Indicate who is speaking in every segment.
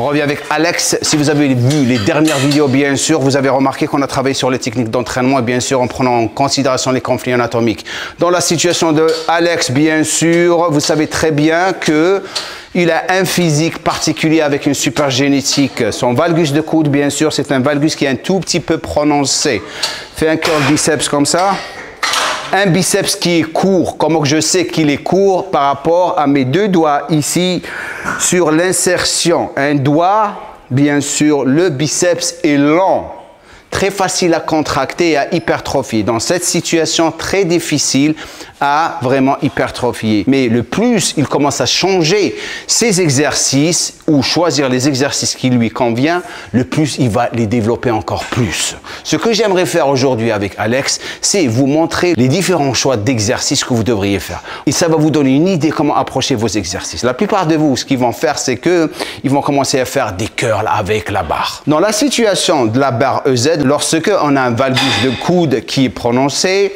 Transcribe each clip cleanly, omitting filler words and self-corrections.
Speaker 1: On revient avec Alex. Si vous avez vu les dernières vidéos, bien sûr, vous avez remarqué qu'on a travaillé sur les techniques d'entraînement et bien sûr en prenant en considération les conflits anatomiques. Dans la situation de Alex, bien sûr, vous savez très bien que il a un physique particulier avec une super génétique. Son valgus de coude, bien sûr, c'est un valgus qui est un tout petit peu prononcé. Fais un curl biceps comme ça. Un biceps qui est court, comment je sais qu'il est court par rapport à mes deux doigts ici sur l'insertion. Un doigt, bien sûr, le biceps est lent, très facile à contracter et à hypertrophier. Dans cette situation très difficile à vraiment hypertrophier. Mais le plus il commence à changer ses exercices ou choisir les exercices qui lui conviennent, le plus il va les développer encore plus. Ce que j'aimerais faire aujourd'hui avec Alex, c'est vous montrer les différents choix d'exercices que vous devriez faire. Et ça va vous donner une idée comment approcher vos exercices. La plupart de vous, ce qu'ils vont faire, c'est que ils vont commencer à faire des curls avec la barre. Dans la situation de la barre EZ, lorsque on a un valgus de coude qui est prononcé,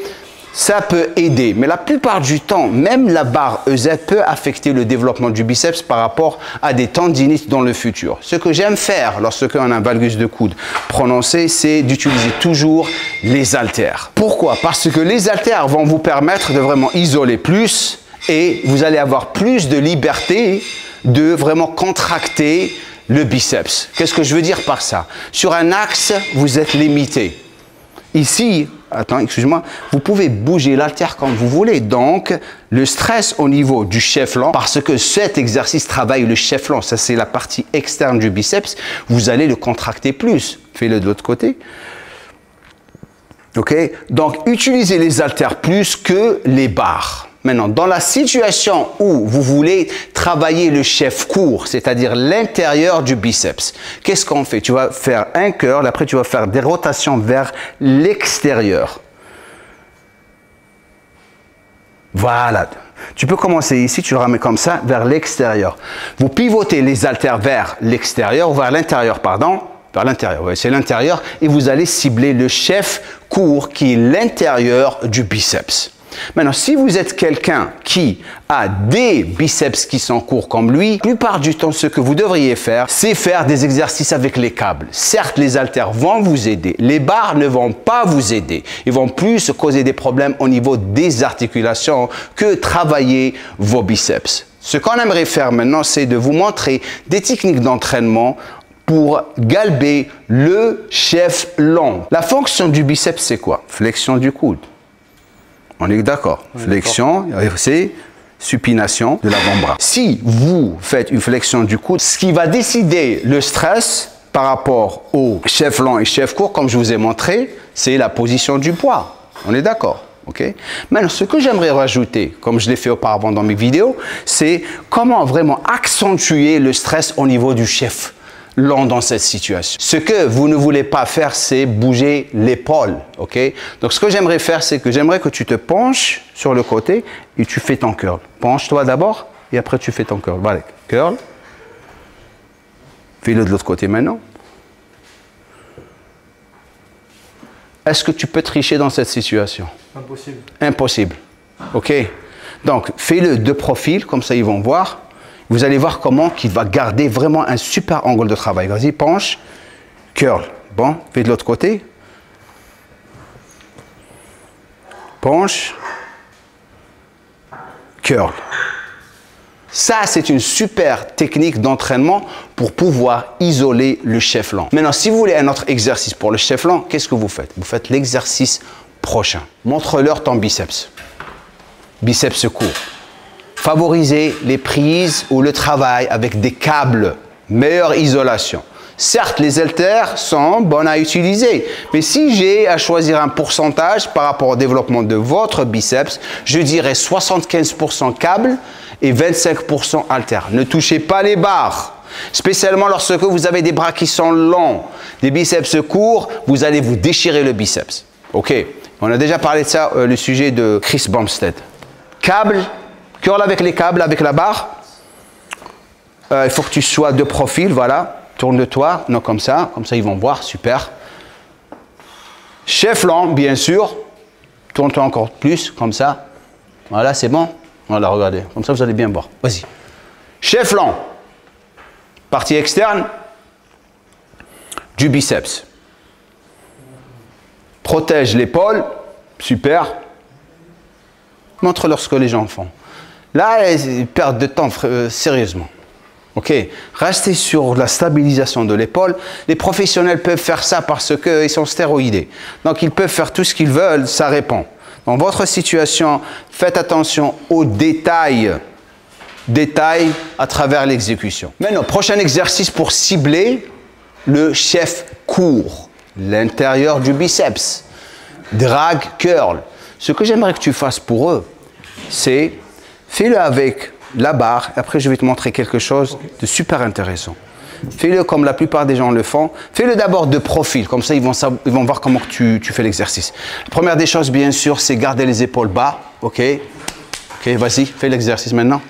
Speaker 1: ça peut aider, mais la plupart du temps, même la barre EZ peut affecter le développement du biceps par rapport à des tendinites dans le futur. Ce que j'aime faire lorsque on a un valgus de coude prononcé, c'est d'utiliser toujours les haltères. Pourquoi? Parce que les haltères vont vous permettre de vraiment isoler plus et vous allez avoir plus de liberté de vraiment contracter le biceps. Qu'est-ce que je veux dire par ça? Sur un axe, vous êtes limité. Ici, attends, excuse-moi, vous pouvez bouger l'haltère comme vous voulez. Donc, le stress au niveau du chef-flanc, parce que cet exercice travaille le chef-flanc, ça c'est la partie externe du biceps, vous allez le contracter plus. Fais-le de l'autre côté. Ok? Donc, utilisez les haltères plus que les barres. Maintenant, dans la situation où vous voulez travailler le chef court, c'est-à-dire l'intérieur du biceps, qu'est-ce qu'on fait? Tu vas faire un curl, après tu vas faire des rotations vers l'extérieur. Voilà. Tu peux commencer ici, tu le ramènes comme ça, vers l'extérieur. Vous pivotez les haltères vers l'extérieur, ou vers l'intérieur, pardon. Vers l'intérieur, oui, c'est l'intérieur. Et vous allez cibler le chef court qui est l'intérieur du biceps. Maintenant, si vous êtes quelqu'un qui a des biceps qui sont courts comme lui, la plupart du temps, ce que vous devriez faire, c'est faire des exercices avec les câbles. Certes, les haltères vont vous aider. Les barres ne vont pas vous aider. Ils vont plus causer des problèmes au niveau des articulations que travailler vos biceps. Ce qu'on aimerait faire maintenant, c'est de vous montrer des techniques d'entraînement pour galber le chef long. La fonction du biceps, c'est quoi? Flexion du coude. On est d'accord. Flexion, c'est supination de l'avant-bras. Si vous faites une flexion du coude, ce qui va décider le stress par rapport au chef long et chef court, comme je vous ai montré, c'est la position du poids. On est d'accord. Okay? Maintenant, ce que j'aimerais rajouter, comme je l'ai fait auparavant dans mes vidéos, c'est comment vraiment accentuer le stress au niveau du chef long dans cette situation. Ce que vous ne voulez pas faire, c'est bouger l'épaule, ok? Donc, ce que j'aimerais faire, c'est que j'aimerais que tu te penches sur le côté et tu fais ton curl. Penche-toi d'abord et après tu fais ton curl. Voilà, curl. Fais-le de l'autre côté maintenant. Est-ce que tu peux tricher dans cette situation?
Speaker 2: Impossible.
Speaker 1: Impossible, ok? Donc, fais-le de profil, comme ça ils vont voir. Vous allez voir comment il va garder vraiment un super angle de travail. Vas-y, penche, curl. Bon, fais de l'autre côté. Penche, curl. Ça, c'est une super technique d'entraînement pour pouvoir isoler le chef long. Maintenant, si vous voulez un autre exercice pour le chef long, qu'est-ce que vous faites? Vous faites l'exercice prochain. Montre-leur ton biceps. Biceps court. Favorisez les prises ou le travail avec des câbles, meilleure isolation. Certes, les haltères sont bonnes à utiliser, mais si j'ai à choisir un pourcentage par rapport au développement de votre biceps, je dirais 75% câbles et 25% haltères. Ne touchez pas les barres, spécialement lorsque vous avez des bras qui sont longs, des biceps courts, vous allez vous déchirer le biceps. Ok, on a déjà parlé de ça, le sujet de Chris Bumstead. Câbles. Curl avec les câbles, avec la barre. Il faut que tu sois de profil, voilà. Tourne-toi, non comme ça ils vont voir, super. Chef long, bien sûr. Tourne-toi encore plus, comme ça. Voilà, c'est bon. Voilà, regardez, comme ça vous allez bien voir. Vas-y. Chef long. Partie externe du biceps. Protège l'épaule, super. Montre-leur ce que les gens font. Là, ils perdent de temps, sérieusement. Ok, restez sur la stabilisation de l'épaule. Les professionnels peuvent faire ça parce qu'ils sont stéroïdés. Donc, ils peuvent faire tout ce qu'ils veulent, ça répond. Dans votre situation, faites attention aux détails à travers l'exécution. Maintenant, prochain exercice pour cibler le chef court, l'intérieur du biceps, drag curl. Ce que j'aimerais que tu fasses pour eux, c'est fais-le avec la barre. Après, je vais te montrer quelque chose de super intéressant. Fais-le comme la plupart des gens le font. Fais-le d'abord de profil, comme ça ils vont voir comment tu fais l'exercice. La première des choses, bien sûr, c'est garder les épaules bas. Ok, vas-y, fais l'exercice maintenant.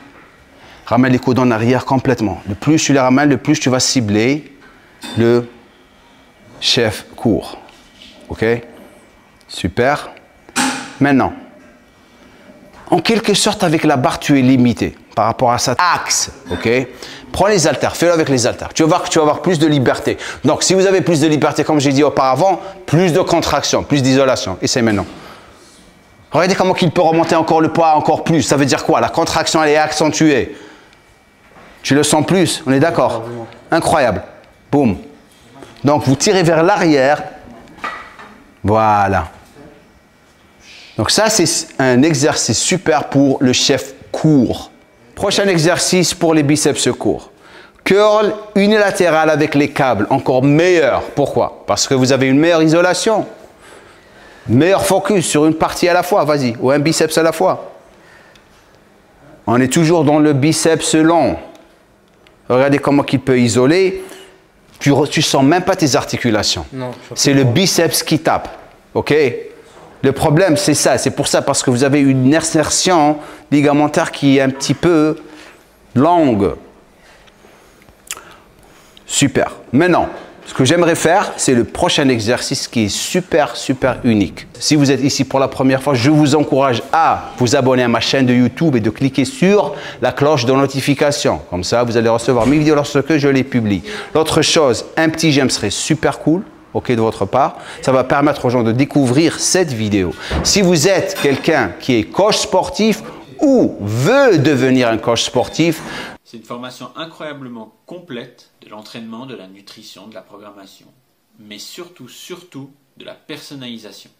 Speaker 1: Ramène les coudes en arrière complètement. Le plus tu les ramènes, le plus tu vas cibler le chef court. Ok, super. Maintenant, en quelque sorte, avec la barre, tu es limité par rapport à cet axe. Ok, prends les haltères, fais-le avec les haltères. Tu vas voir que tu vas avoir plus de liberté. Donc, si vous avez plus de liberté, comme j'ai dit auparavant, plus de contraction, plus d'isolation. Essaye maintenant. Regardez comment il peut remonter encore le poids encore plus. Ça veut dire quoi? La contraction, elle est accentuée. Tu le sens plus, on est d'accord? Incroyable. Boum. Donc, vous tirez vers l'arrière. Voilà. Donc ça, c'est un exercice super pour le chef court. Prochain exercice pour les biceps courts. Curl unilatéral avec les câbles, encore meilleur. Pourquoi? Parce que vous avez une meilleure isolation. Meilleur focus sur une partie à la fois, vas-y, ou un biceps à la fois. On est toujours dans le biceps long. Regardez comment il peut isoler. Tu ne sens même pas tes articulations. C'est le biceps qui tape. Ok? Le problème, c'est ça. C'est pour ça, parce que vous avez une insertion ligamentaire qui est un petit peu longue. Super. Maintenant, ce que j'aimerais faire, c'est le prochain exercice qui est super, super unique. Si vous êtes ici pour la première fois, je vous encourage à vous abonner à ma chaîne de YouTube et de cliquer sur la cloche de notification. Comme ça, vous allez recevoir mes vidéos lorsque je les publie. L'autre chose, un petit j'aime serait super cool. Ok, de votre part, ça va permettre aux gens de découvrir cette vidéo. Si vous êtes quelqu'un qui est coach sportif ou veut devenir un coach sportif,
Speaker 2: c'est une formation incroyablement complète de l'entraînement, de la nutrition, de la programmation, mais surtout de la personnalisation.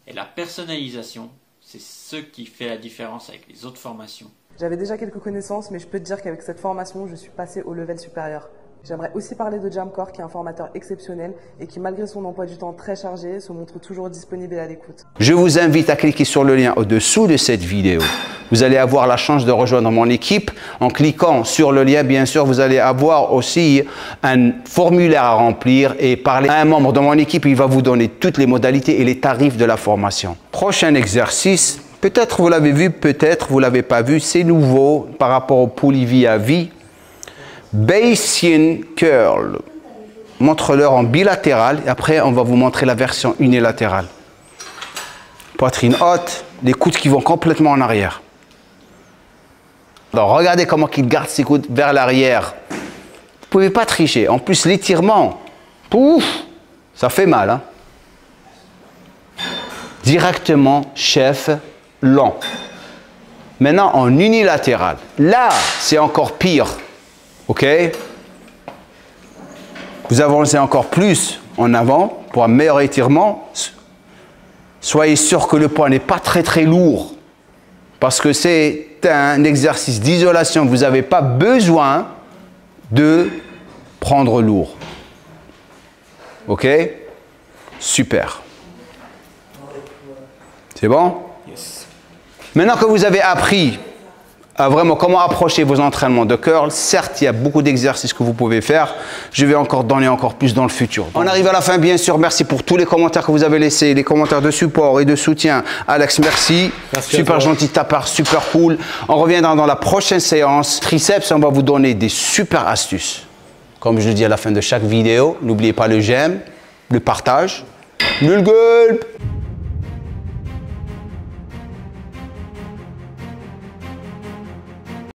Speaker 2: Et la personnalisation, c'est ce qui fait la différence avec les autres formations.
Speaker 3: J'avais déjà quelques connaissances, mais je peux te dire qu'avec cette formation, je suis passé au level supérieur. J'aimerais aussi parler de Jamcore, qui est un formateur exceptionnel et qui, malgré son emploi du temps très chargé, se montre toujours disponible et à l'écoute.
Speaker 1: Je vous invite à cliquer sur le lien au-dessous de cette vidéo. Vous allez avoir la chance de rejoindre mon équipe. En cliquant sur le lien, bien sûr, vous allez avoir aussi un formulaire à remplir et parler à un membre de mon équipe. Il va vous donner toutes les modalités et les tarifs de la formation. Prochain exercice. Peut-être vous l'avez vu, peut-être vous ne l'avez pas vu. C'est nouveau par rapport au Polyvi à vie. Bayesian curl. Montre-leur en bilatéral et après on va vous montrer la version unilatérale. Poitrine haute, les coudes qui vont complètement en arrière. Alors regardez comment il garde ses coudes vers l'arrière. Vous ne pouvez pas tricher. En plus l'étirement, pouf, ça fait mal. Hein? Directement chef long. Maintenant en unilatéral. Là c'est encore pire. Ok, vous avancez encore plus en avant pour un meilleur étirement. Soyez sûr que le poids n'est pas très lourd parce que c'est un exercice d'isolation. Vous n'avez pas besoin de prendre lourd. Ok, super. C'est bon? Yes. Maintenant que vous avez appris vraiment comment approcher vos entraînements de curl, certes il y a beaucoup d'exercices que vous pouvez faire, je vais encore donner encore plus dans le futur. On arrive à la fin bien sûr, merci pour tous les commentaires que vous avez laissés, les commentaires de support et de soutien. Alex, merci super gentil de ta part, super cool. On reviendra dans la prochaine séance triceps, on va vous donner des super astuces. Comme je le dis à la fin de chaque vidéo, n'oubliez pas le j'aime, le partage, le gulp.